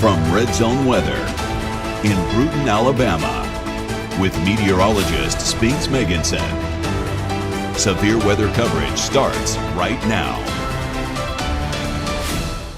From Red Zone Weather in Bruton, Alabama, with meteorologist Spinks Meganson. Severe weather coverage starts right now.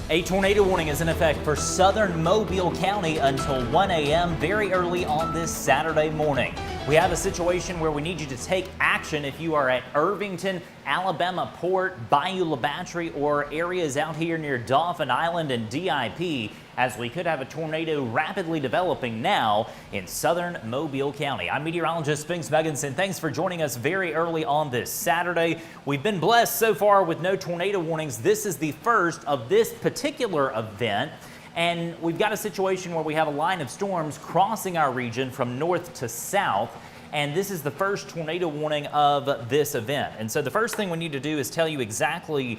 A tornado warning is in effect for southern Mobile County until 1 a.m. very early on this Saturday morning. We have a situation where we need you to take action if you are at Irvington, Alabama Port, Bayou La Battery, or areas out here near Dauphin Island and DIP, as we could have a tornado rapidly developing now in southern Mobile County. I'm meteorologist Spinks Meganson. Thanks for joining us very early on this Saturday. We've been blessed so far with no tornado warnings. This is the first of this particular event. And we've got a situation where we have a line of storms crossing our region from north to south. And this is the first tornado warning of this event. And so the first thing we need to do is tell you exactly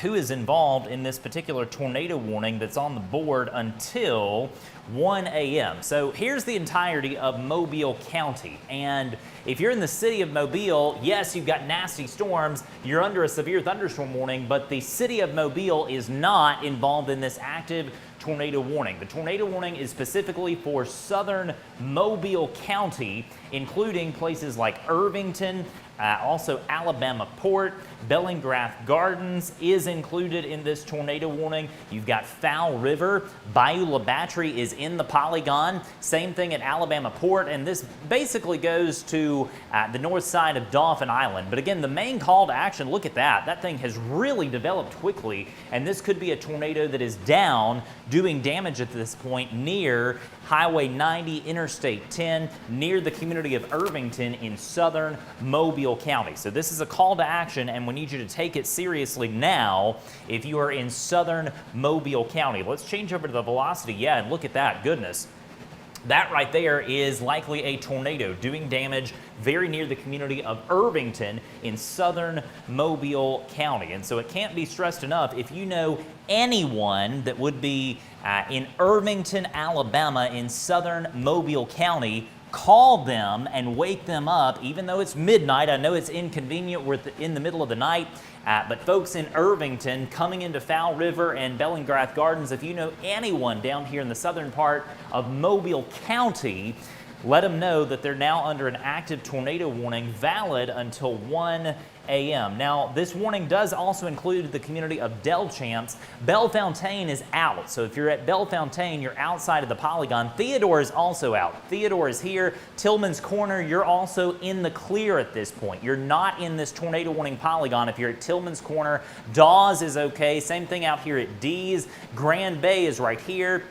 who is involved in this particular tornado warning that's on the board until 1 a.m. So here's the entirety of Mobile County. And if you're in the city of Mobile, yes, you've got nasty storms. You're under a severe thunderstorm warning, but the city of Mobile is not involved in this active tornado warning. The tornado warning is specifically for southern Mobile County, including places like Irvington, also Alabama Port. Bellingrath Gardens is included in this tornado warning. You've got Fowl River. Bayou La Battery is in the polygon. Same thing at Alabama Port, and this basically goes to the north side of Dauphin Island. But again, the main call to action, look at that. That thing has really developed quickly, and this could be a tornado that is down, doing damage at this point near Highway 90, Interstate 10, near the community of Irvington in southern Mobile County. So this is a call to action, and we need you to take it seriously now if you are in southern Mobile County. Let's change over to the velocity. Yeah, and look at that. Goodness. That right there is likely a tornado doing damage very near the community of Irvington in southern Mobile County. And so it can't be stressed enough, if you know anyone that would be in Irvington, Alabama, in southern Mobile County, call them and wake them up, even though it's midnight. I know it's inconvenient, we're in the middle of the night, but folks in Irvington coming into Fowl River and Bellingrath Gardens, if you know anyone down here in the southern part of Mobile County, let them know that they're now under an active tornado warning valid until 1 a.m. Now, this warning does also include the community of Delchamps. Bellefontaine is out. So if you're at Bellefontaine, you're outside of the polygon. Theodore is also out. Theodore is here. Tillman's Corner, you're also in the clear at this point. You're not in this tornado warning polygon if you're at Tillman's Corner. Dawes is okay. Same thing out here at Dees. Grand Bay is right here.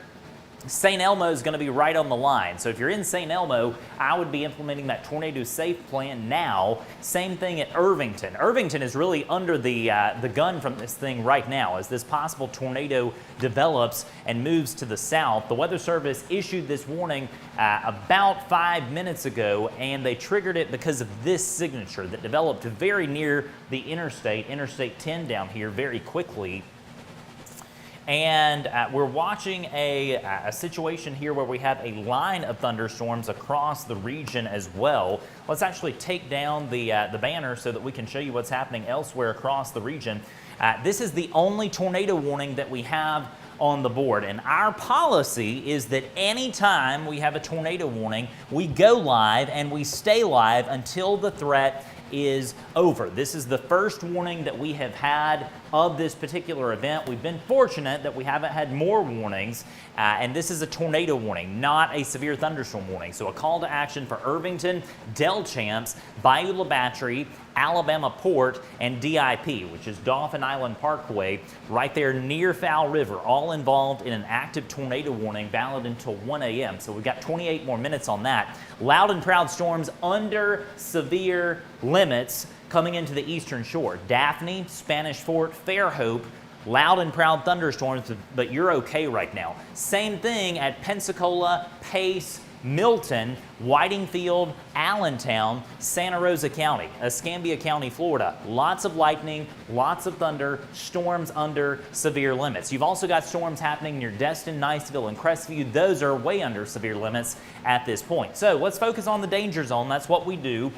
St. Elmo is going to be right on the line. So if you're in St. Elmo, I would be implementing that tornado safe plan now. Same thing at Irvington. Irvington is really under the gun from this thing right now as this possible tornado develops and moves to the south. The Weather Service issued this warning about 5 minutes ago, and they triggered it because of this signature that developed very near the Interstate 10 down here very quickly. And we're watching a situation here where we have a line of thunderstorms across the region as well. Let's actually take down the banner so that we can show you what's happening elsewhere across the region. This is the only tornado warning that we have on the board, and our policy is that anytime we have a tornado warning, we go live and we stay live until the threat is over. This is the first warning that we have had of this particular event. We've been fortunate that we haven't had more warnings, and this is a tornado warning, not a severe thunderstorm warning. So a call to action for Irvington, Delchamps, Bayou La Battery, Alabama Port, and DIP, which is Dauphin Island Parkway, right there near Fowl River, all involved in an active tornado warning valid until 1 a.m. So we've got 28 more minutes on that. Loud and proud storms under severe limits coming into the eastern shore. Daphne, Spanish Fort, Fairhope, loud and proud thunderstorms, but you're okay right now. Same thing at Pensacola, Pace, Milton, Whitingfield, Allentown, Santa Rosa County, Escambia County, Florida. Lots of lightning, lots of thunder, storms under severe limits. You've also got storms happening near Destin, Niceville, and Crestview. Those are way under severe limits at this point. So let's focus on the danger zone. That's what we do.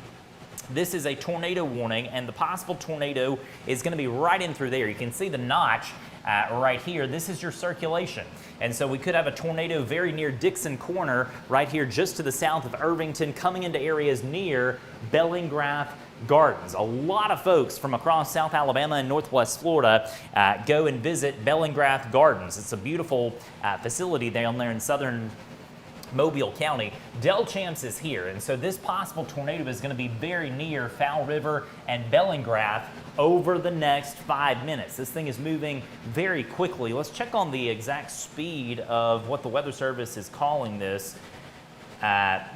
This is a tornado warning, and the possible tornado is going to be right in through there. You can see the notch right here, this is your circulation. And so we could have a tornado very near Dixon Corner, right here just to the south of Irvington, coming into areas near Bellingrath Gardens. A lot of folks from across South Alabama and Northwest Florida go and visit Bellingrath Gardens. It's a beautiful facility down there in southern Mobile County. Del Champs is here, and so this possible tornado is going to be very near Fowl River and Bellingrath over the next 5 minutes. This thing is moving very quickly. Let's check on the exact speed of what the Weather Service is calling this.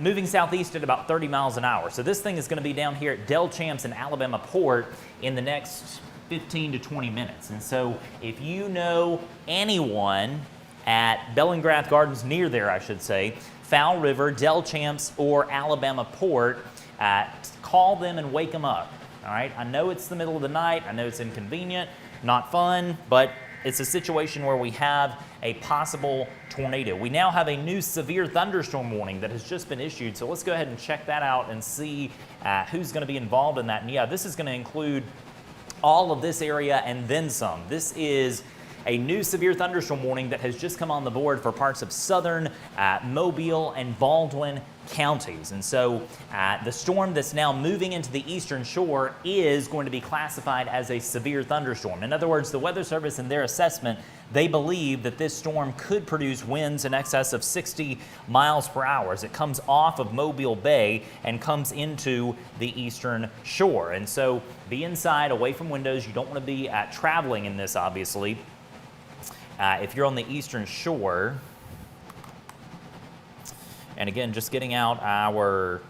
Moving southeast at about 30 miles an hour. So this thing is going to be down here at Del Champs and Alabama Port in the next 15 to 20 minutes. And so if you know anyone at Bellingrath Gardens, near there I should say, Fowl River, Del Champs, or Alabama Port, call them and wake them up. All right, I know it's the middle of the night, I know it's inconvenient, not fun, but it's a situation where we have a possible tornado. We now have a new severe thunderstorm warning that has just been issued, so let's go ahead and check that out and see who's going to be involved in that. And yeah, this is going to include all of this area and then some. This is a new severe thunderstorm warning that has just come on the board for parts of southern Mobile and Baldwin counties. And so the storm that's now moving into the eastern shore is going to be classified as a severe thunderstorm. In other words, the Weather Service, in their assessment, they believe that this storm could produce winds in excess of 60 miles per hour as it comes off of Mobile Bay and comes into the eastern shore. And so be inside, away from windows. You don't want to be traveling in this, obviously. If you're on the eastern shore, and again, just getting out our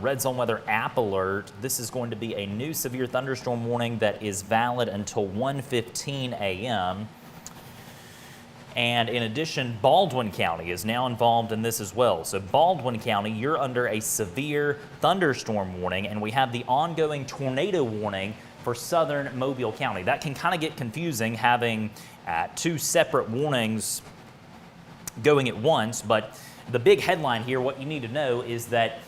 Red Zone Weather app alert, this is going to be a new severe thunderstorm warning that is valid until 1:15 a.m. And in addition, Baldwin County is now involved in this as well. So Baldwin County, you're under a severe thunderstorm warning, and we have the ongoing tornado warning for southern Mobile County. That can kind of get confusing having two separate warnings going at once, but the big headline here, what you need to know is that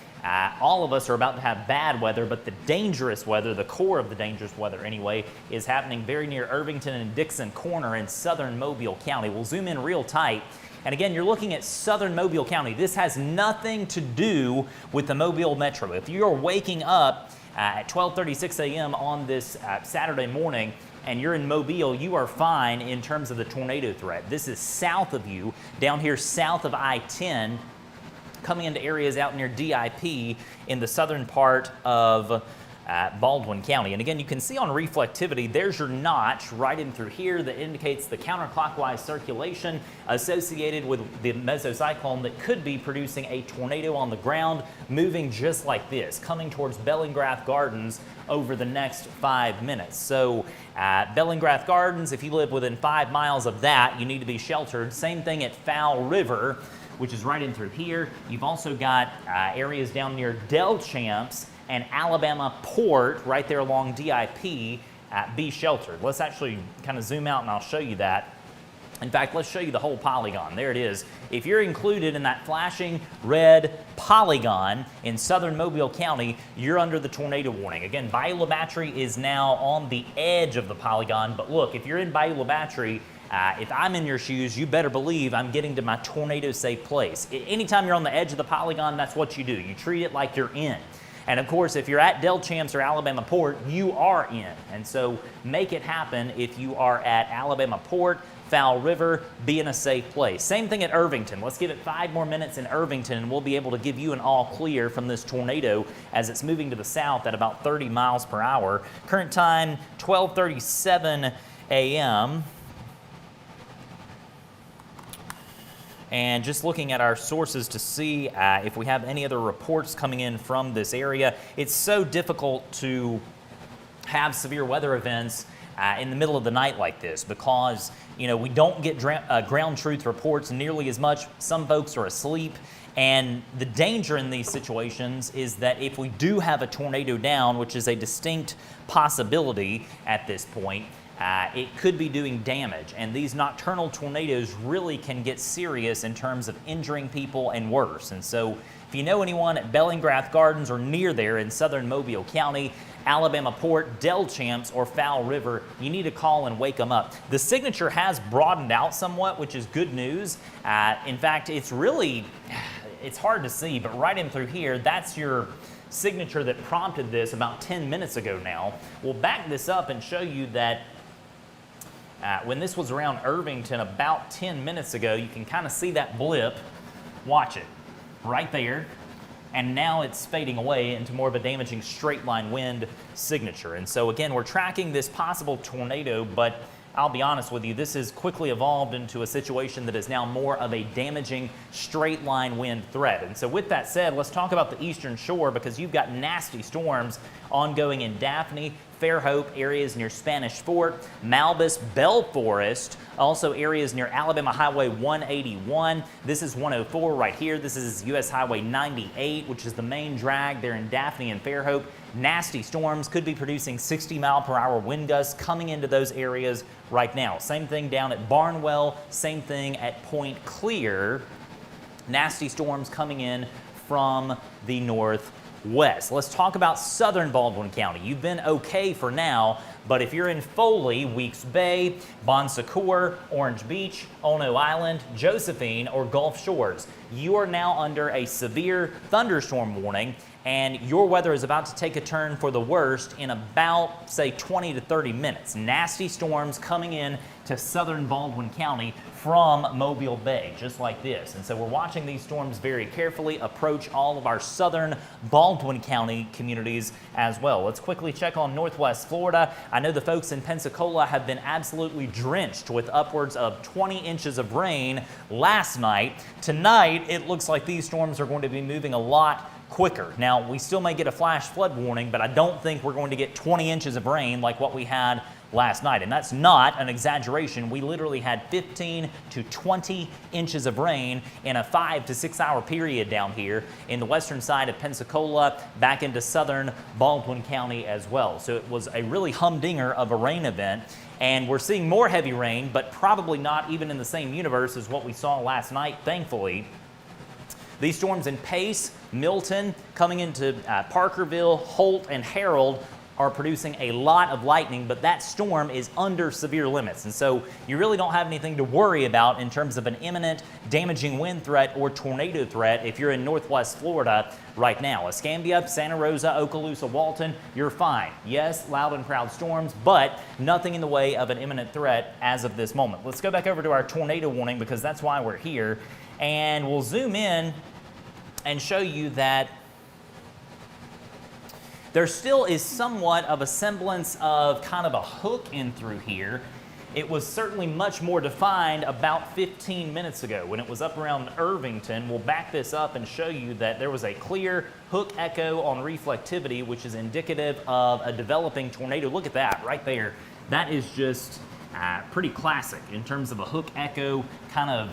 all of us are about to have bad weather, but the dangerous weather, the core of the dangerous weather anyway, is happening very near Irvington and Dixon Corner in southern Mobile County. We'll zoom in real tight. And again, you're looking at southern Mobile County. This has nothing to do with the Mobile Metro. If you're waking up at 12:36 a.m. on this Saturday morning and you're in Mobile, you are fine in terms of the tornado threat. This is south of you, down here south of I-10, coming into areas out near DIP in the southern part of Baldwin County. And again, you can see on reflectivity, there's your notch right in through here that indicates the counterclockwise circulation associated with the mesocyclone that could be producing a tornado on the ground, moving just like this, coming towards Bellingrath Gardens over the next 5 minutes. So Bellingrath Gardens, if you live within 5 miles of that, you need to be sheltered. Same thing at Fowl River, which is right in through here. You've also got areas down near Del Champs and Alabama Port right there along DIP. Be sheltered. Let's actually kind of zoom out and I'll show you that. In fact, let's show you the whole polygon. There it is. If you're included in that flashing red polygon in southern Mobile County, you're under the tornado warning. Again, Bayou La Battery is now on the edge of the polygon, but look, if you're in Bayou La Battery, if I'm in your shoes, you better believe I'm getting to my tornado-safe place. Anytime you're on the edge of the polygon, that's what you do. You treat it like you're in. And of course, if you're at Del Champs or Alabama Port, you are in. And so make it happen if you are at Alabama Port, Fowl River, be in a safe place. Same thing at Irvington. Let's give it 5 more minutes in Irvington and we'll be able to give you an all clear from this tornado as it's moving to the south at about 30 miles per hour. Current time, 12:37 a.m. And just looking at our sources to see if we have any other reports coming in from this area. It's so difficult to have severe weather events in the middle of the night like this because, you know, we don't get ground truth reports nearly as much. Some folks are asleep. And the danger in these situations is that if we do have a tornado down, which is a distinct possibility at this point, it could be doing damage, and these nocturnal tornadoes really can get serious in terms of injuring people and worse. And so if you know anyone at Bellingrath Gardens or near there in southern Mobile County, Alabama Port, Del Champs, or Fowl River, you need to call and wake them up. The signature has broadened out somewhat, which is good news. In fact, it's hard to see, but right in through here, that's your signature that prompted this about 10 minutes ago now. We'll back this up and show you that when this was around Irvington about 10 minutes ago, you can kind of see that blip. Watch it, right there. And now it's fading away into more of a damaging straight line wind signature. And so again, we're tracking this possible tornado, but I'll be honest with you, this has quickly evolved into a situation that is now more of a damaging straight line wind threat. And so with that said, let's talk about the eastern shore, because you've got nasty storms ongoing in Daphne, Fairhope, areas near Spanish Fort, Malbus, Bell Forest, also areas near Alabama Highway 181. This is 104 right here. This is US Highway 98, which is the main drag there in Daphne and Fairhope. Nasty storms could be producing 60-mile-per-hour wind gusts coming into those areas right now. Same thing down at Barnwell, same thing at Point Clear. Nasty storms coming in from the northwest. Let's talk about southern Baldwin County. You've been okay for now, but if you're in Foley, Weeks Bay, Bon Secour, Orange Beach, Ono Island, Josephine, or Gulf Shores, you are now under a severe thunderstorm warning, and your weather is about to take a turn for the worst in about, say, 20 to 30 minutes. Nasty storms coming in to southern Baldwin County from Mobile Bay, just like this. And so we're watching these storms very carefully approach all of our southern Baldwin County communities as well. Let's quickly check on Northwest Florida. I know the folks in Pensacola have been absolutely drenched with upwards of 20 inches of rain last night. Tonight, it looks like these storms are going to be moving a lot quicker. Now, we still may get a flash flood warning, but I don't think we're going to get 20 inches of rain like what we had last night. And that's not an exaggeration. We literally had 15 to 20 inches of rain in a 5 to 6 hour period down here in the western side of Pensacola, back into southern Baldwin County as well. So it was a really humdinger of a rain event. And we're seeing more heavy rain, but probably not even in the same universe as what we saw last night, thankfully. These storms in Pace, Milton, coming into Parkerville, Holt, and Harold are producing a lot of lightning, but that storm is under severe limits. And so you really don't have anything to worry about in terms of an imminent damaging wind threat or tornado threat if you're in Northwest Florida right now. Escambia, Santa Rosa, Okaloosa, Walton, you're fine. Yes, loud and proud storms, but nothing in the way of an imminent threat as of this moment. Let's go back over to our tornado warning, because that's why we're here. And we'll zoom in and show you that there still is somewhat of a semblance of kind of a hook in through here. It was certainly much more defined about 15 minutes ago when it was up around Irvington. We'll back this up and show you that there was a clear hook echo on reflectivity, which is indicative of a developing tornado. Look at that right there. That is just pretty classic in terms of a hook echo kind of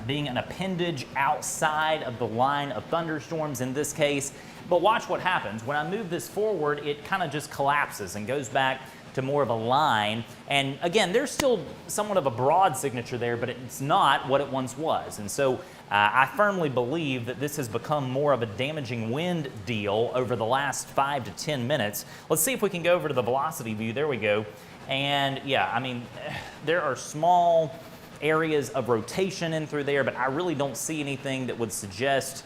being an appendage outside of the line of thunderstorms in this case. But watch what happens. When I move this forward, it kind of just collapses and goes back to more of a line. And again, there's still somewhat of a broad signature there, but it's not what it once was. And so I firmly believe that this has become more of a damaging wind deal over the last 5 to 10 minutes. Let's see if we can go over to the velocity view. There we go. And yeah, I mean, there are small areas of rotation in through there, but I really don't see anything that would suggest,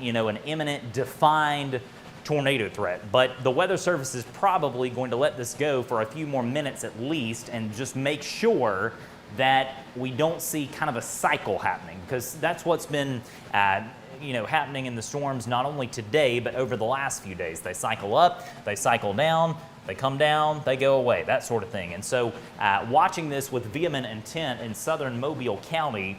you know, an imminent defined tornado threat. But the Weather Service is probably going to let this go for a few more minutes at least and just make sure that we don't see kind of a cycle happening, because that's what's been you know, happening in the storms not only today but over the last few days. They cycle up, they cycle down, they come down, they go away, that sort of thing. And so watching this with vehement intent in southern Mobile County,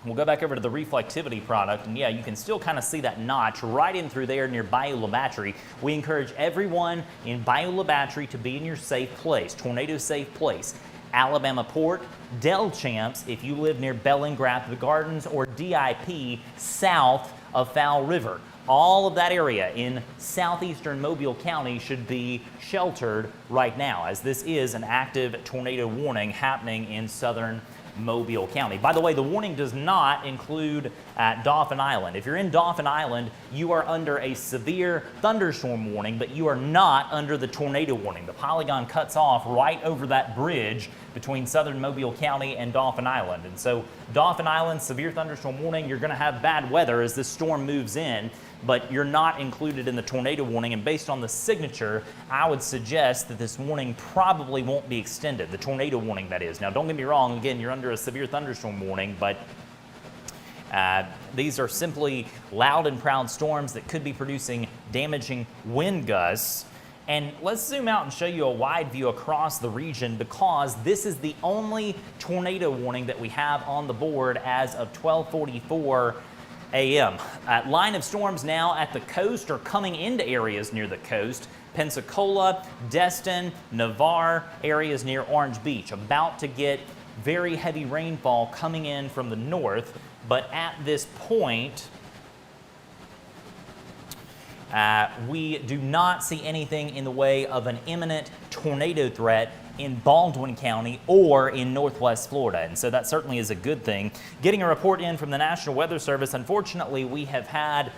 we'll go back over to the reflectivity product, and yeah, you can still kind of see that notch right in through there near Bayou La Battery. We encourage everyone in Bayou La Battery to be in your safe place, tornado safe place. Alabama Port, Del Champs, if you live near Bellingrath Gardens, or DIP south of Fowl River. All of that area in southeastern Mobile County should be sheltered right now, as this is an active tornado warning happening in southern Mobile County. By the way, the warning does not include Dauphin Island. If you're in Dauphin Island, you are under a severe thunderstorm warning, but you are not under the tornado warning. The polygon cuts off right over that bridge between southern Mobile County and Dauphin Island. And so Dauphin Island, severe thunderstorm warning, you're going to have bad weather as this storm moves in, but you're not included in the tornado warning. And based on the signature, I would suggest that this warning probably won't be extended, the tornado warning that is. Now, don't get me wrong, again, you're under a severe thunderstorm warning, but these are simply loud and proud storms that could be producing damaging wind gusts. And let's zoom out and show you a wide view across the region, because this is the only tornado warning that we have on the board as of 12:44 a.m. Line of storms now at the coast or coming into areas near the coast. Pensacola, Destin, Navarre, areas near Orange Beach. About to get very heavy rainfall coming in from the north, but at this point, we do not see anything in the way of an imminent tornado threat in Baldwin County or in Northwest Florida. And so that certainly is a good thing. Getting a report in from the National Weather Service, unfortunately, we have had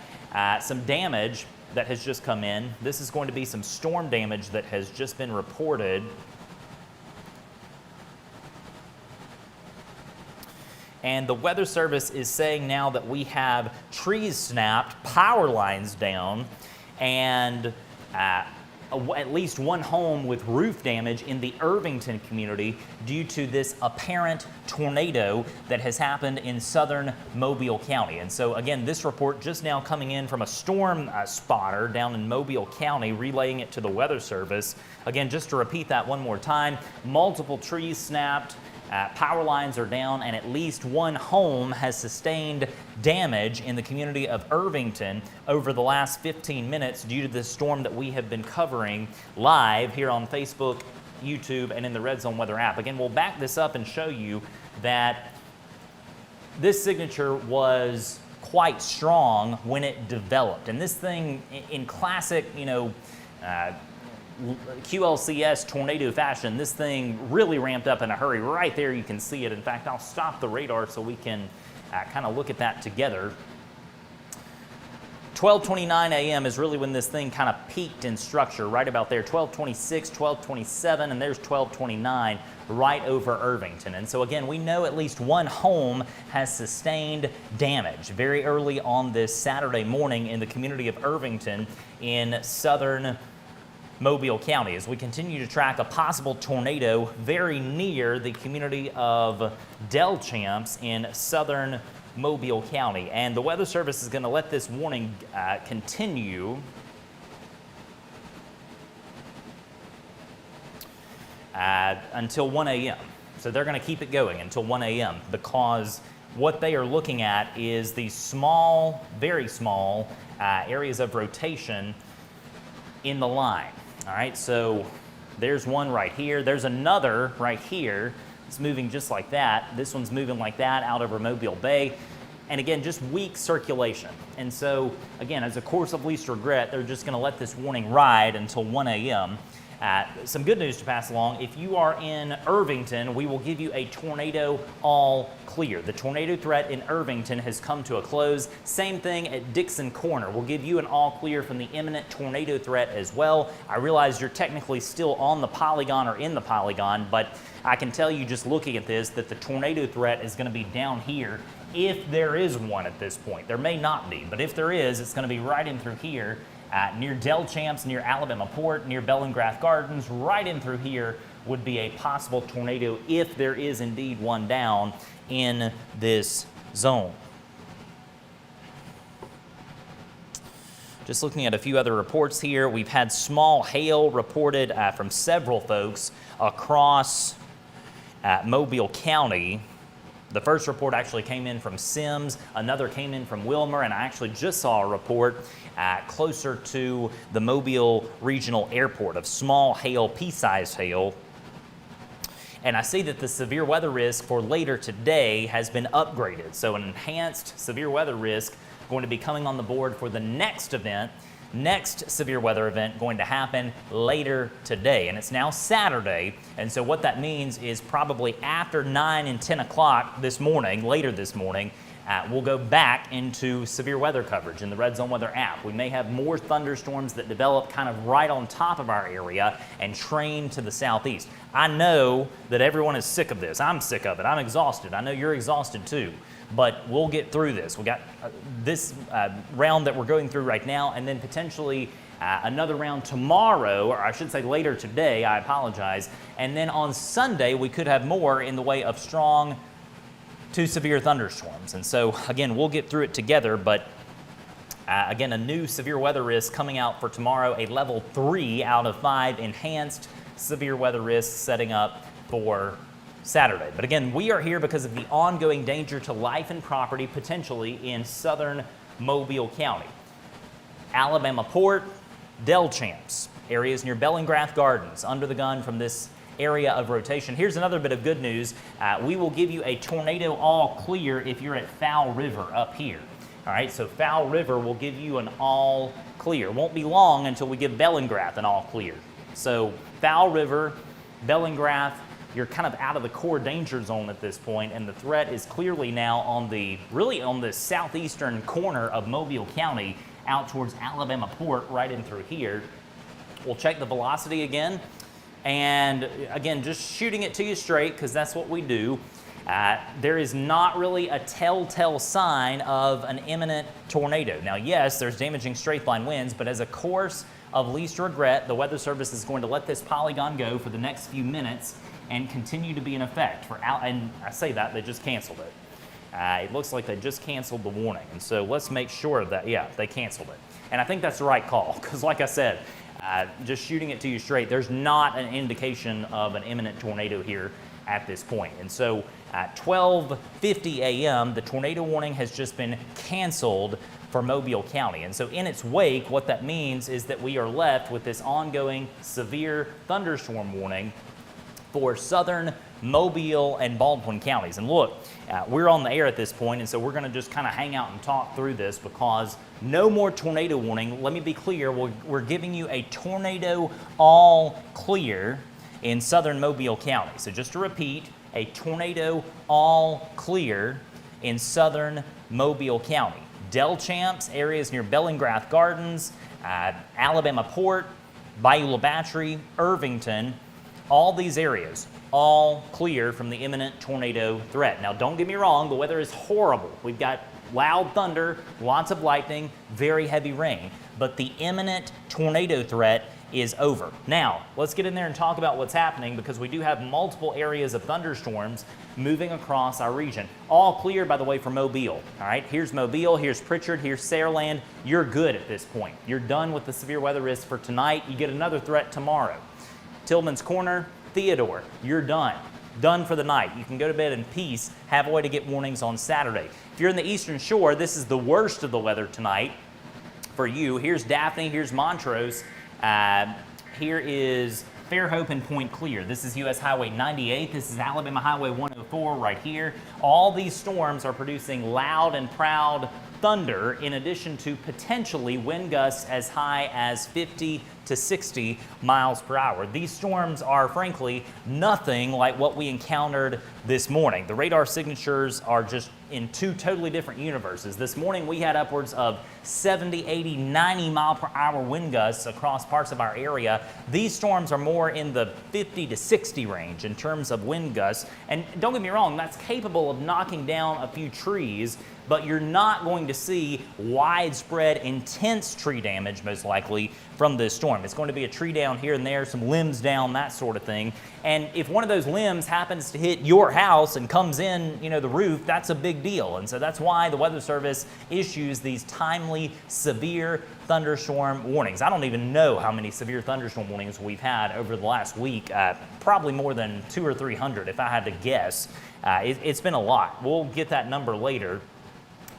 some damage that has just come in. This is going to be some storm damage that has just been reported. And the Weather Service is saying now that we have trees snapped, power lines down, and at least one home with roof damage in the Irvington community due to this apparent tornado that has happened in southern Mobile County. And so again, this report just now coming in from a storm spotter down in Mobile County, relaying it to the Weather Service. Again, just to repeat that one more time, multiple trees snapped, power lines are down, and at least one home has sustained damage in the community of Irvington over the last 15 minutes due to this storm that we have been covering live here on Facebook, YouTube, and in the Red Zone Weather app. Again, we'll back this up and show you that this signature was quite strong when it developed. And this thing, in classic, QLCS tornado fashion, this thing really ramped up in a hurry. Right there you can see it. In fact, I'll stop the radar so we can kind of look at that together. 12:29 a.m. is really when this thing kind of peaked in structure, right about there. 12:26, 12:27, and there's 12:29 right over Irvington. And so again, we know at least one home has sustained damage very early on this Saturday morning in the community of Irvington in southern Mobile County, as we continue to track a possible tornado very near the community of Delchamps in southern Mobile County. And the Weather Service is going to let this warning continue until 1 a.m. So they're going to keep it going until 1 a.m. because what they are looking at is these small, very small areas of rotation in the line. All right, so there's one right here. There's another right here. It's moving just like that. This one's moving like that out over Mobile Bay. And again, just weak circulation. And so, again, as a course of least regret, they're just going to let this warning ride until 1 a.m. Some good news to pass along. If you are in Irvington, we will give you a tornado all clear. The tornado threat in Irvington has come to a close. Same thing at Dixon Corner. We'll give you an all clear from the imminent tornado threat as well. I realize you're technically still on the polygon or in the polygon, but I can tell you just looking at this that the tornado threat is going to be down here if there is one at this point. There may not be, but if there is, it's going to be right in through here. Near Delchamps, near Alabama Port, near Bellingraph Gardens, right in through here would be a possible tornado if there is indeed one down in this zone. Just looking at a few other reports here, we've had small hail reported from several folks across Mobile County. The first report actually came in from Sims, another came in from Wilmer, and I actually just saw a report closer to the Mobile Regional Airport of small hail, pea-sized hail. And I see that the severe weather risk for later today has been upgraded. So an enhanced severe weather risk going to be coming on the board for the next event next severe weather event going to happen later today, and it's now Saturday, and so what that means is probably after 9 and 10 o'clock this morning, later this morning, we'll go back into severe weather coverage in the Red Zone Weather app. We may have more thunderstorms that develop kind of right on top of our area and train to the southeast. I know that everyone is sick of this. I'm sick of it. I'm exhausted. I know you're exhausted too. But we'll get through this. We got this round that we're going through right now, and then potentially another round tomorrow, or I should say later today, I apologize. And then on Sunday, we could have more in the way of strong to severe thunderstorms. And so, again, we'll get through it together, but again, a new severe weather risk coming out for tomorrow, a level 3 out of 5 enhanced severe weather risk setting up for Saturday. But again, we are here because of the ongoing danger to life and property potentially in southern Mobile County. Alabama Port, Delchamps, areas near Bellingrath Gardens, under the gun from this area of rotation. Here's another bit of good news. We will give you a tornado all clear if you're at Fowl River up here. All right, so Fowl River will give you an all clear. Won't be long until we give Bellingrath an all clear. So Fowl River, Bellingrath, you're kind of out of the core danger zone at this point, and the threat is clearly now on the southeastern corner of Mobile County out towards Alabama Port, right in through here. We'll check the velocity again, and again, just shooting it to you straight because that's what we do. There is not really a telltale sign of an imminent tornado. Now, yes, there's damaging straight-line winds, but as a course of least regret, the Weather Service is going to let this polygon go for the next few minutes and continue to be in effect and I say that, they just canceled it. It looks like they just canceled the warning, and so let's make sure that, yeah, they canceled it. And I think that's the right call, because like I said, just shooting it to you straight, there's not an indication of an imminent tornado here at this point. And so at 12:50 a.m., the tornado warning has just been canceled for Mobile County. And so in its wake, what that means is that we are left with this ongoing severe thunderstorm warning for southern Mobile and Baldwin counties. And look, we're on the air at this point, and so we're going to just kind of hang out and talk through this because no more tornado warning. Let me be clear, we're giving you a tornado all clear in southern Mobile County. So just to repeat, a tornado all clear in southern Mobile County. Delchamps, areas near Bellingrath Gardens, Alabama Port, Bayou La Battery, Irvington, all these areas, all clear from the imminent tornado threat. Now, don't get me wrong, the weather is horrible. We've got loud thunder, lots of lightning, very heavy rain, but the imminent tornado threat is over. Now, let's get in there and talk about what's happening because we do have multiple areas of thunderstorms moving across our region. All clear, by the way, for Mobile. All right, here's Mobile, here's Pritchard, here's Saraland. You're good at this point. You're done with the severe weather risk for tonight. You get another threat tomorrow. Tillman's Corner, Theodore, you're done. Done for the night. You can go to bed in peace, have a way to get warnings on Saturday. If you're in the Eastern Shore, this is the worst of the weather tonight for you. Here's Daphne, here's Montrose. Here is Fairhope and Point Clear. This is US Highway 98. This is Alabama Highway 104 right here. All these storms are producing loud and proud thunder in addition to potentially wind gusts as high as 50 to 60 miles per hour. These storms are frankly nothing like what we encountered this morning. The radar signatures are just in two totally different universes. This morning we had upwards of 70, 80, 90 mile per hour wind gusts across parts of our area. These storms are more in the 50 to 60 range in terms of wind gusts. And don't get me wrong, that's capable of knocking down a few trees, but you're not going to see widespread, intense tree damage, most likely, from this storm. It's going to be a tree down here and there, some limbs down, that sort of thing. And if one of those limbs happens to hit your house and comes in, the roof, that's a big deal. And so that's why the Weather Service issues these timely, severe thunderstorm warnings. I don't even know how many severe thunderstorm warnings we've had over the last week. Probably more than 200 or 300, if I had to guess. It's been a lot. We'll get that number later.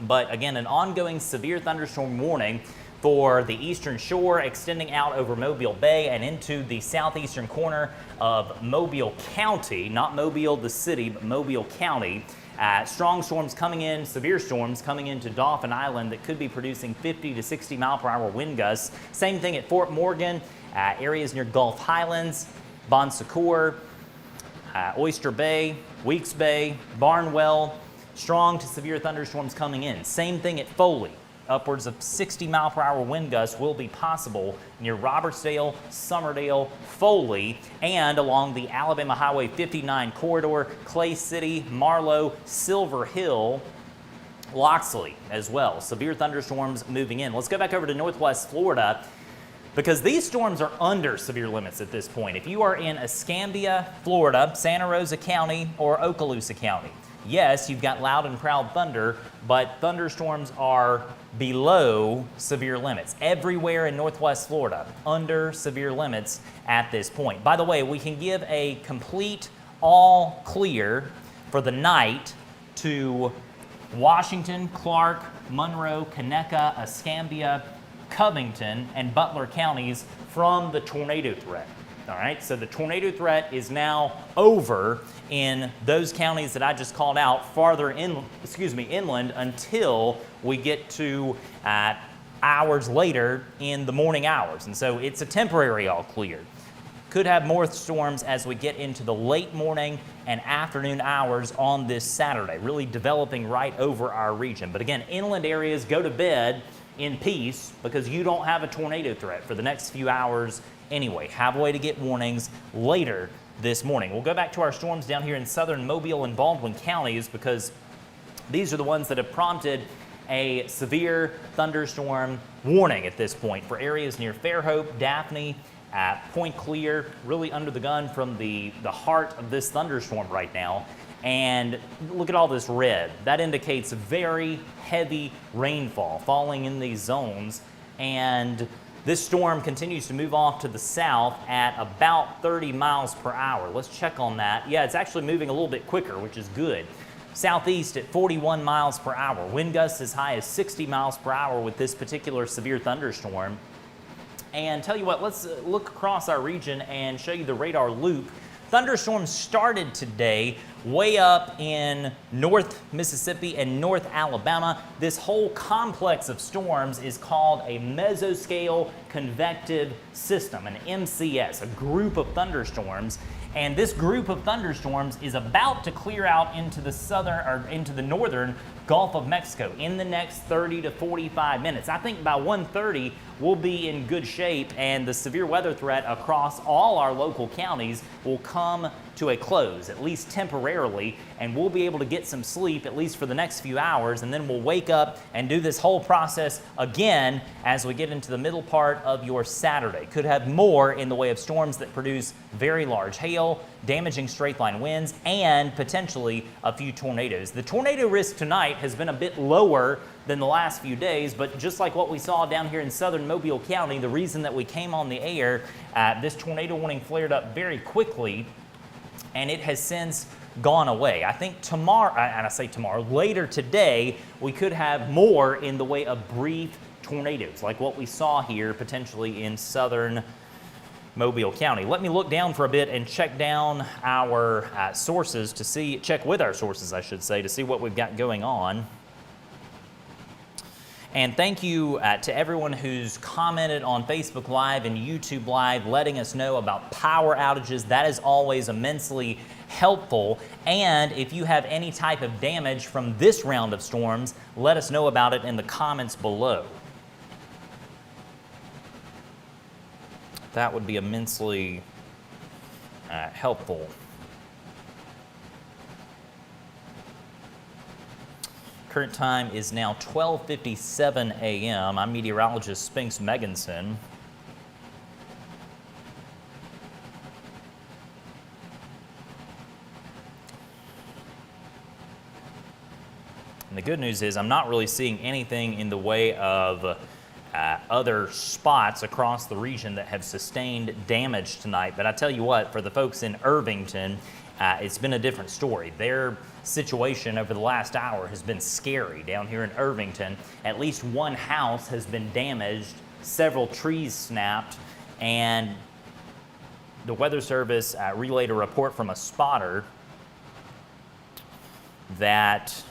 But again, an ongoing severe thunderstorm warning for the Eastern Shore extending out over Mobile Bay and into the southeastern corner of Mobile County, not Mobile the city, but Mobile County. Strong storms coming in, severe storms coming into Dauphin Island that could be producing 50 to 60 mile per hour wind gusts. Same thing at Fort Morgan, areas near Gulf Highlands, Bon Secours, Oyster Bay, Weeks Bay, Barnwell. Strong to severe thunderstorms coming in. Same thing at Foley. Upwards of 60 mile per hour wind gusts will be possible near Robertsdale, Summerdale, Foley, and along the Alabama Highway 59 corridor, Clay City, Marlow, Silver Hill, Loxley as well. Severe thunderstorms moving in. Let's go back over to Northwest Florida, because these storms are under severe limits at this point. If you are in Escambia, Florida, Santa Rosa County, or Okaloosa County, yes, you've got loud and proud thunder, but thunderstorms are below severe limits. Everywhere in Northwest Florida, under severe limits at this point. By the way, we can give a complete all clear for the night to Washington, Clark, Monroe, Conecuh, Escambia, Covington, and Butler counties from the tornado threat. All right, so the tornado threat is now over in those counties that I just called out farther inland until we get to hours later in the morning hours. And so it's a temporary all clear. Could have more storms as we get into the late morning and afternoon hours on this Saturday, really developing right over our region. But again, inland areas, go to bed in peace because you don't have a tornado threat for the next few hours anyway. Have a way to get warnings later this morning. We'll go back to our storms down here in southern Mobile and Baldwin counties, because these are the ones that have prompted a severe thunderstorm warning at this point for areas near Fairhope, Daphne, Point Clear, really under the gun from the heart of this thunderstorm right now. And look at all this red. That indicates very heavy rainfall falling in these zones. And this storm continues to move off to the south at about 30 miles per hour. Let's check on that. Yeah, it's actually moving a little bit quicker, which is good. Southeast at 41 miles per hour. Wind gusts as high as 60 miles per hour with this particular severe thunderstorm. And tell you what, let's look across our region and show you the radar loop. Thunderstorms started today way up in North Mississippi and North Alabama. This whole complex of storms is called a mesoscale convective system, an MCS, a group of thunderstorms. And this group of thunderstorms is about to clear out into the northern Gulf of Mexico in the next 30 to 45 minutes. I think by 1:30 we'll be in good shape, and the severe weather threat across all our local counties will come to a close, at least temporarily, and we'll be able to get some sleep at least for the next few hours, and then we'll wake up and do this whole process again as we get into the middle part of your Saturday. Could have more in the way of storms that produce very large hail, damaging straight line winds, and potentially a few tornadoes. The tornado risk tonight has been a bit lower than the last few days, but just like what we saw down here in southern Mobile County, the reason that we came on the air, this tornado warning flared up very quickly, and it has since gone away. I think tomorrow, and I say tomorrow, later today, we could have more in the way of brief tornadoes, like what we saw here potentially in southern Mobile County. Let me look down for a bit and check down our sources to see, check with our sources, I should say, to see what we've got going on. And thank you to everyone who's commented on Facebook Live and YouTube Live, letting us know about power outages. That is always immensely helpful. And if you have any type of damage from this round of storms, let us know about it in the comments below. That would be immensely helpful. Current time is now 12:57 a.m. I'm meteorologist Spinks Meganson. And the good news is I'm not really seeing anything in the way of other spots across the region that have sustained damage tonight. But I tell you what, for the folks in Irvington, it's been a different story. Their situation over the last hour has been scary down here in Irvington. At least one house has been damaged, several trees snapped, and the Weather Service relayed a report from a spotter that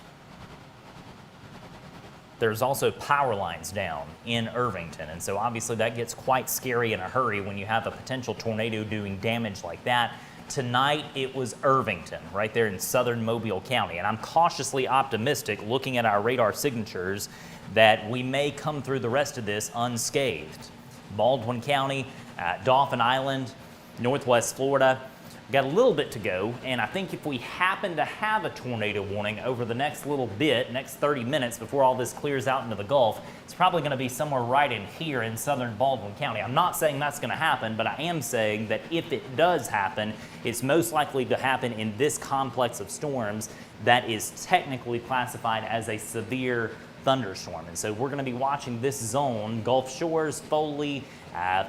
there's also power lines down in Irvington. And so obviously that gets quite scary in a hurry when you have a potential tornado doing damage like that. Tonight it was Irvington, right there in southern Mobile County. And I'm cautiously optimistic looking at our radar signatures that we may come through the rest of this unscathed. Baldwin County, Dauphin Island, Northwest Florida. Got a little bit to go, and I think if we happen to have a tornado warning over the next little bit, next 30 minutes before all this clears out into the Gulf, it's probably going to be somewhere right in here in southern Baldwin County. I'm not saying that's going to happen, but I am saying that if it does happen, it's most likely to happen in this complex of storms that is technically classified as a severe thunderstorm. And so we're going to be watching this zone, Gulf Shores, Foley,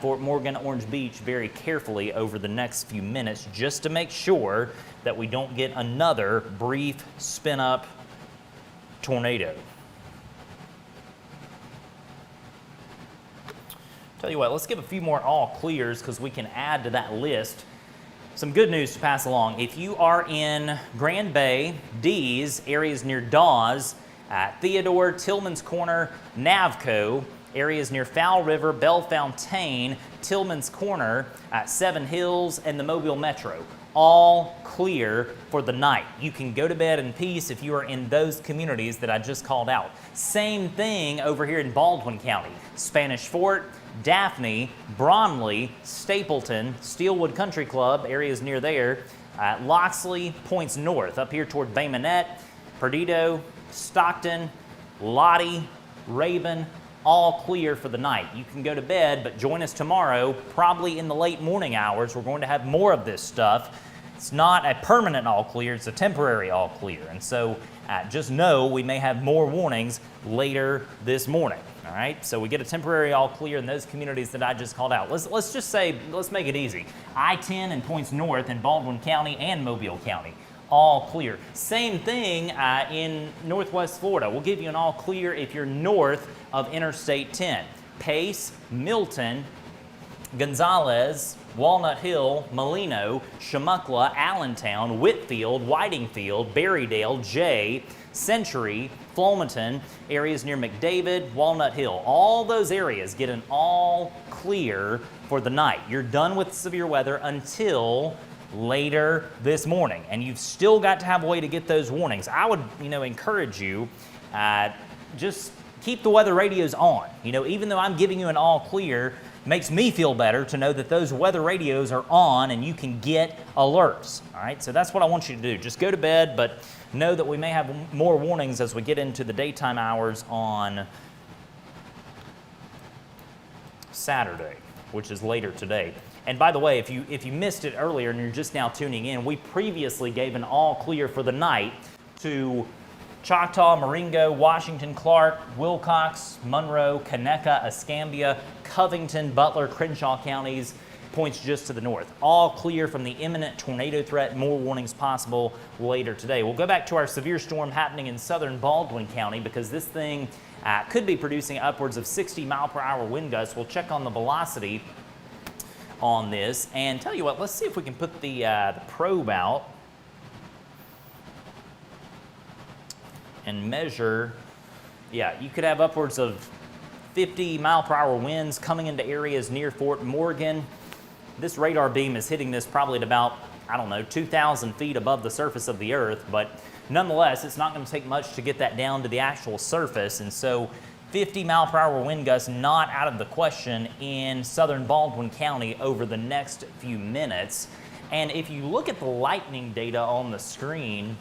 Fort Morgan, Orange Beach, very carefully over the next few minutes just to make sure that we don't get another brief spin-up tornado. Tell you what, let's give a few more all clears because we can add to that list. Some good news to pass along. If you are in Grand Bay, Dees, areas near Dawes, Theodore, Tillman's Corner, Navco, areas near Fowl River, Bellefontaine, Tillman's Corner, Seven Hills, and the Mobile Metro. All clear for the night. You can go to bed in peace if you are in those communities that I just called out. Same thing over here in Baldwin County. Spanish Fort, Daphne, Bromley, Stapleton, Steelwood Country Club, areas near there, Loxley, points north, up here toward Bay Minette, Perdido, Stockton, Lottie, Raven, all clear for the night. You can go to bed, but join us tomorrow, probably in the late morning hours. We're going to have more of this stuff. It's not a permanent all clear, it's a temporary all clear. And so just know we may have more warnings later this morning. All right, so we get a temporary all clear in those communities that I just called out. Let's just say, let's make it easy. I-10 and points north in Baldwin County and Mobile County. All clear. Same thing in Northwest Florida. We'll give you an all clear if you're north of Interstate 10. Pace, Milton, Gonzales, Walnut Hill, Molino, Chumuckla, Allentown, Whitfield, Whitingfield, Berrydale, Jay, Century, Flomaton, areas near McDavid, Walnut Hill. All those areas get an all clear for the night. You're done with severe weather until later this morning, and you've still got to have a way to get those warnings. I would, encourage you, just keep the weather radios on. Even though I'm giving you an all clear, makes me feel better to know that those weather radios are on and you can get alerts. All right, so that's what I want you to do. Just go to bed, but know that we may have more warnings as we get into the daytime hours on Saturday, which is later today. And by the way, if you missed it earlier and you're just now tuning in, we previously gave an all clear for the night to Choctaw, Marengo, Washington, Clark, Wilcox, Monroe, Conecuh, Escambia, Covington, Butler, Crenshaw counties, points just to the north. All clear from the imminent tornado threat. More warnings possible later today. We'll go back to our severe storm happening in southern Baldwin County because this thing could be producing upwards of 60 mile per hour wind gusts. We'll check on the velocity on this and tell you what, let's see if we can put the probe out and measure. Yeah, you could have upwards of 50 mile per hour winds coming into areas near Fort Morgan. This radar beam is hitting this probably at about, 2,000 feet above the surface of the earth, but nonetheless, it's not going to take much to get that down to the actual surface. And so 50 mile per hour wind gusts not out of the question in southern Baldwin County over the next few minutes. And if you look at the lightning data on the screen,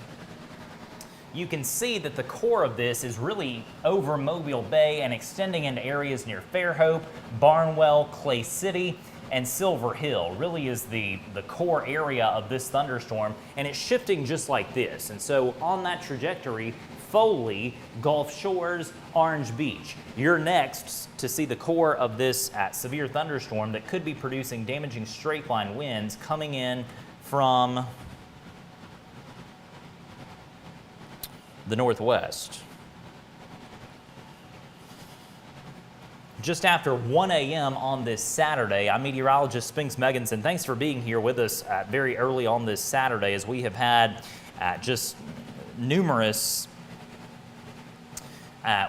you can see that the core of this is really over Mobile Bay and extending into areas near Fairhope, Barnwell, Clay City, and Silver Hill. Really is the core area of this thunderstorm, and it's shifting just like this. And so on that trajectory, Foley, Gulf Shores, Orange Beach. You're next to see the core of this severe thunderstorm that could be producing damaging straight line winds coming in from the northwest. Just after 1 a.m. on this Saturday, I'm meteorologist Spinks Megginson. Thanks for being here with us very early on this Saturday as we have had just numerous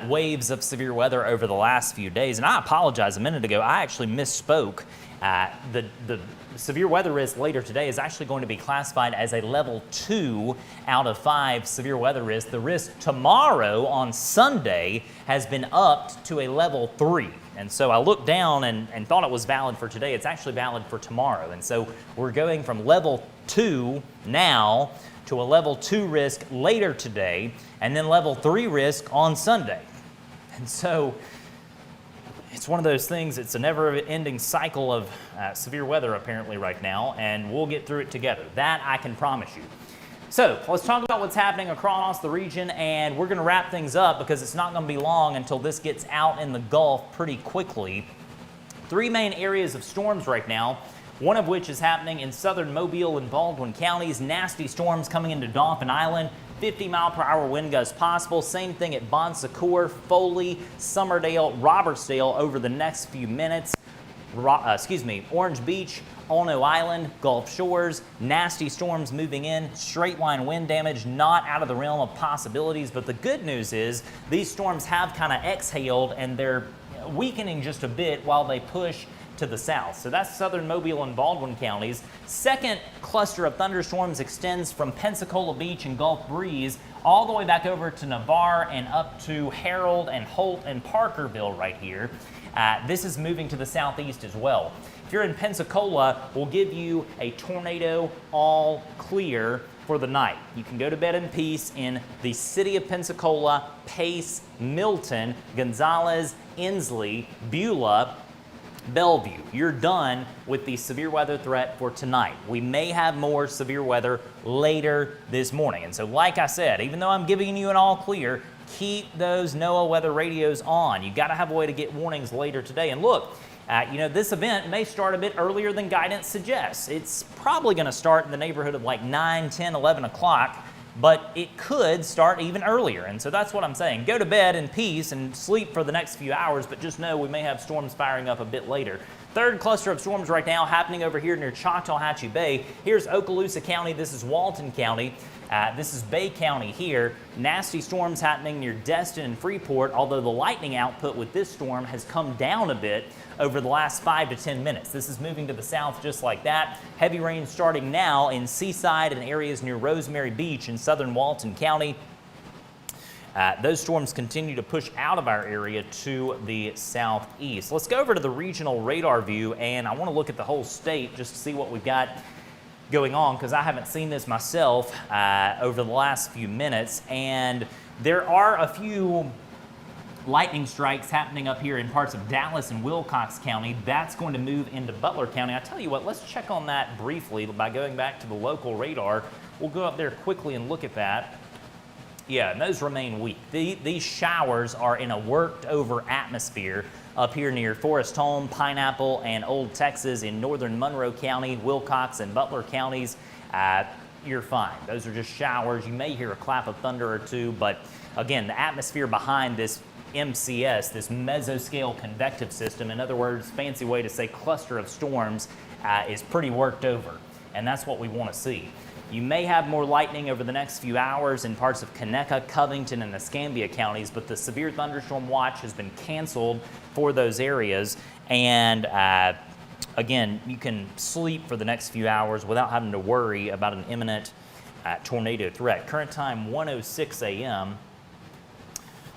waves of severe weather over the last few days. And I apologize, a minute ago, I actually misspoke. The severe weather risk later today is actually going to be classified as a level 2 out of 5 severe weather risk. The risk tomorrow on Sunday has been upped to a level 3. And so I looked down and thought it was valid for today. It's actually valid for tomorrow. And so we're going from level 2 now to a level 2 risk later today, and then level 3 risk on Sunday. And so it's one of those things, it's a never-ending cycle of severe weather apparently right now, and we'll get through it together. That I can promise you. So let's talk about what's happening across the region, and we're going to wrap things up because it's not going to be long until this gets out in the Gulf pretty quickly. 3 main areas of storms right now, one of which is happening in southern Mobile and Baldwin counties. Nasty storms coming into Dauphin Island. 50-mile-per-hour wind gusts possible. Same thing at Bon Secours, Foley, Summerdale, Robertsdale over the next few minutes. Orange Beach, Ono Island, Gulf Shores. Nasty storms moving in. Straight line wind damage not out of the realm of possibilities. But the good news is these storms have kind of exhaled and they're weakening just a bit while they push to the south. So that's southern Mobile and Baldwin counties. Second cluster of thunderstorms extends from Pensacola Beach and Gulf Breeze all the way back over to Navarre and up to Harold and Holt and Parkerville right here. This is moving to the southeast as well. If you're in Pensacola, we'll give you a tornado all clear for the night. You can go to bed in peace in the city of Pensacola, Pace, Milton, Gonzales, Inslee, Beulah, Bellevue. You're done with the severe weather threat for tonight. We may have more severe weather later this morning. And so like I said, even though I'm giving you an all clear, keep those NOAA weather radios on. You got to have a way to get warnings later today. And look, this event may start a bit earlier than guidance suggests. It's probably going to start in the neighborhood of like 9, 10, 11 o'clock. But it could start even earlier. And so that's what I'm saying. Go to bed in peace and sleep for the next few hours, but just know we may have storms firing up a bit later. Third cluster of storms right now happening over here near Choctawhatchee Bay. Here's Okaloosa County. This is Walton County. This is Bay County here. Nasty storms happening near Destin and Freeport, although the lightning output with this storm has come down a bit over the last 5 to 10 minutes. This is moving to the south just like that. Heavy rain starting now in Seaside and areas near Rosemary Beach in southern Walton County. Those storms continue to push out of our area to the southeast. Let's go over to the regional radar view, and I want to look at the whole state just to see what we've got going on, because I haven't seen this myself over the last few minutes. And there are a few lightning strikes happening up here in parts of Dallas and Wilcox County. That's going to move into Butler County. I tell you what, let's check on that briefly by going back to the local radar. We'll go up there quickly and look at that. Yeah, and those remain weak. These showers are in a worked over atmosphere up here near Forest Home, Pineapple, and Old Texas in northern Monroe County, Wilcox, and Butler counties. You're fine. Those are just showers. You may hear a clap of thunder or two, but again, the atmosphere behind this MCS, this mesoscale convective system, in other words, fancy way to say cluster of storms, is pretty worked over, and that's what we want to see. You may have more lightning over the next few hours in parts of Conecuh, Covington, and Escambia counties, but the severe thunderstorm watch has been canceled for those areas. And again, you can sleep for the next few hours without having to worry about an imminent tornado threat. Current time 1:06 a.m.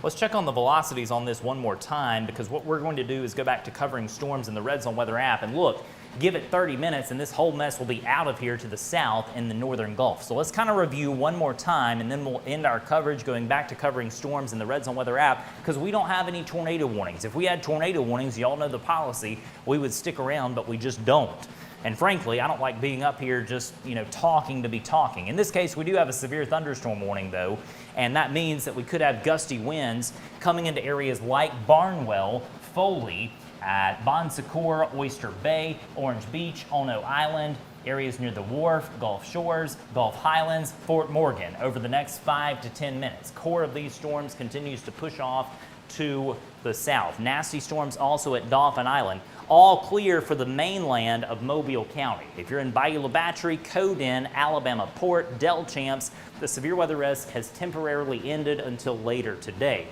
Let's check on the velocities on this one more time, because what we're going to do is go back to covering storms in the Red Zone Weather app. And look, give it 30 minutes and this whole mess will be out of here to the south in the northern Gulf. So let's kind of review one more time, and then we'll end our coverage going back to covering storms in the Red Zone Weather app, because we don't have any tornado warnings. If we had tornado warnings, y'all know the policy, we would stick around, but we just don't. And frankly, I don't like being up here just, talking to be talking. In this case, we do have a severe thunderstorm warning though, and that means that we could have gusty winds coming into areas like Barnwell, Foley, Bon Secours, Oyster Bay, Orange Beach, Ono Island, areas near the Wharf, Gulf Shores, Gulf Highlands, Fort Morgan over the next 5 to 10 minutes. Core of these storms continues to push off to the south. Nasty storms also at Dauphin Island. All clear for the mainland of Mobile County. If you're in Bayou La Battery, Coden, Alabama Port, Del Champs, the severe weather risk has temporarily ended until later today.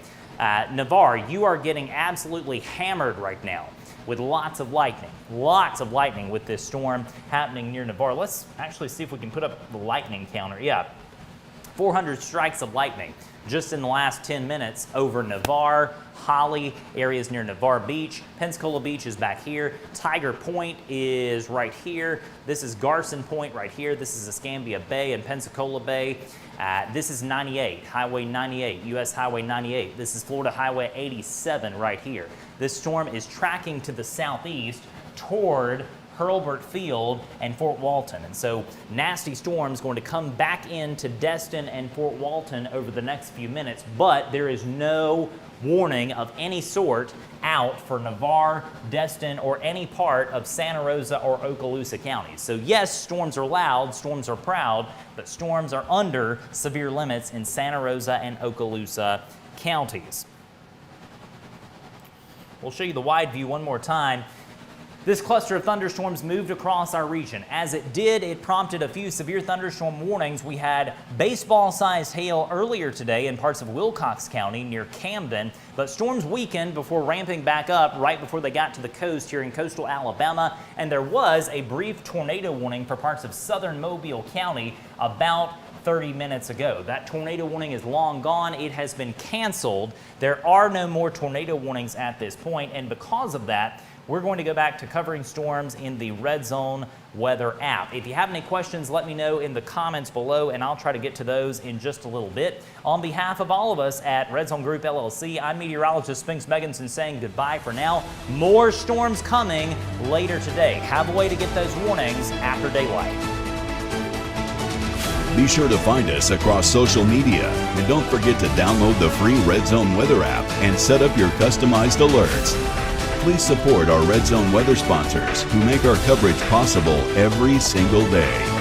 Navarre, you are getting absolutely hammered right now with lots of lightning with this storm happening near Navarre. Let's actually see if we can put up the lightning counter. Yeah, 400 strikes of lightning just in the last 10 minutes over Navarre, Holly, areas near Navarre Beach. Pensacola Beach is back here. Tiger Point is right here. This is Garson Point right here. This is Escambia Bay and Pensacola Bay. This is 98, Highway 98, US Highway 98. This is Florida Highway 87 right here. This storm is tracking to the southeast toward Hurlburt Field and Fort Walton. And so nasty storms going to come back into Destin and Fort Walton over the next few minutes, but there is no warning of any sort out for Navarre, Destin, or any part of Santa Rosa or Okaloosa counties. So yes, storms are loud, storms are proud, but storms are under severe limits in Santa Rosa and Okaloosa counties. We'll show you the wide view one more time. This cluster of thunderstorms moved across our region. As it did, it prompted a few severe thunderstorm warnings. We had baseball-sized hail earlier today in parts of Wilcox County near Camden, but storms weakened before ramping back up right before they got to the coast here in coastal Alabama, and there was a brief tornado warning for parts of southern Mobile County about 30 minutes ago. That tornado warning is long gone. It has been canceled. There are no more tornado warnings at this point, and because of that, we're going to go back to covering storms in the Red Zone weather app. If you have any questions, let me know in the comments below, and I'll try to get to those in just a little bit. On behalf of all of us at Red Zone Group LLC, I'm meteorologist Spinks Megginson saying goodbye for now. More storms coming later today. Have a way to get those warnings after daylight. Be sure to find us across social media, and don't forget to download the free Red Zone weather app and set up your customized alerts. Please support our Red Zone weather sponsors who make our coverage possible every single day.